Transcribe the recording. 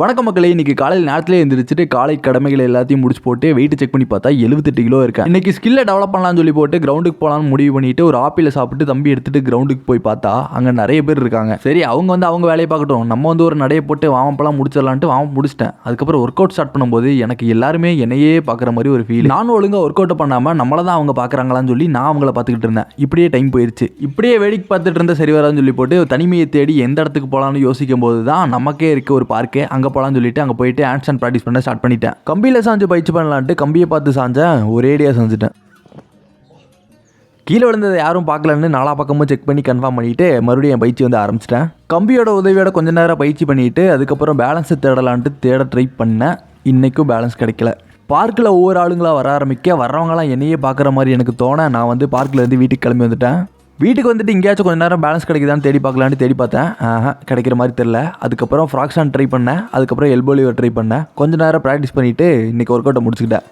வணக்கம் மக்களே, இன்னைக்கு காலையில் நேரத்திலே எழுந்திரிச்சிட்டு காலை கடமைகளை எல்லாத்தையும் முடிச்சு போட்டு வெயிட் செக் பண்ணி பார்த்தா 78 கிலோ இருக்கேன். இன்னைக்கு ஸ்கில்லை டெவலப் பண்ணலாம்னு சொல்லி போட்டு கிரவுண்டுக்கு போகலான்னு முடிவு பண்ணிட்டு ஒரு ஆப்பிள சாப்பிட்டு தம்பி எடுத்துட்டு கிரவுண்டுக்கு போய் பார்த்தா அங்கே நிறைய பேர் இருக்காங்க. சரி, அவங்க அவங்க வேலையை பார்க்கட்டும், நம்ம ஒரு நடையை போட்டு வாமப்பெல்லாம் முடிச்சிடலான்ட்டு முடிச்சிட்டேன். அதுக்கப்புறம் ஒர்க் அவுட் ஸ்டார்ட் பண்ணும்போது எனக்கு எல்லாருமே என்னையே பார்க்குற மாதிரி ஒரு ஃபீல். நானும் ஒழுங்காக ஒர்க் அவுட் பண்ணாமல் நம்மள தான் அவங்க பார்க்குறாங்களான்னு சொல்லி நான் அவங்கள பார்த்துக்கிட்டு இருந்தேன். இப்படியே டைம் போயிடுச்சு. இப்படியே வேடிக்கை பார்த்துட்டு இருந்த சரி வரான்னு சொல்லி போட்டு தனிமையை தேடி எந்த இடத்துக்கு போகலான்னு யோசிக்கும் போது தான் நமக்கே இருக்க ஒரு பார்க்கு, அங்கே போகலான்னு சொல்லிட்டு அங்கே போயிட்டு ஹேண்ட் ஸ்டாண்ட் ப்ராக்டிஸ் பண்ண ஸ்டார்ட் பண்ணிட்டேன். கம்பியில் சாஞ்சு பயிற்சி பண்ணலான்ட்டு கம்பியை பார்த்து சாஞ்சேன், ஒரேடியாக சாஞ்சிட்டேன். கீழே விழுந்ததை யாரும் பார்க்கலன்னு நாலா பக்கமும் செக் பண்ணி கன்ஃபார்ம் பண்ணிவிட்டு மறுபடியும் என் பயிற்சி ஆரம்பிச்சிட்டேன். கம்பியோட உதவியோட கொஞ்ச நேரம் பயிற்சி பண்ணிவிட்டு அதுக்கப்புறம் பேலன்ஸை தேடலான்ட்டு தேட ட்ரை பண்ணேன். இன்றைக்கும் பேலன்ஸ் கிடைக்கல. பார்க்கில் ஒவ்வொரு ஆளுங்களாக வர ஆரம்பிக்க வர்றவங்களாம் என்னையே பார்க்குற மாதிரி எனக்கு தோண நான் பார்க்கில் இருந்து வீட்டுக்கு கிளம்பி வந்துட்டேன். வீட்டுக்கு வந்துட்டு எங்கேயாச்சும் கொஞ்சம் நேரம் பேலன்ஸ் கிடைக்குதான்னு தேடி பார்க்கலான்னு தேடி பார்த்தேன். கிடைக்கிற மாதிரி தெரில. அதுக்கப்புறம் ஃப்ராக்ஷன் ட்ரை பண்ணேன். அதுக்கப்புறம் எல்போ லிவர் ட்ரை பண்ணேன். கொஞ்சம் நேரம் ப்ராக்டிஸ் பண்ணிவிட்டு இன்றைக்கி ஒர்க் அவுட்டை முடிச்சுக்கிட்டேன்.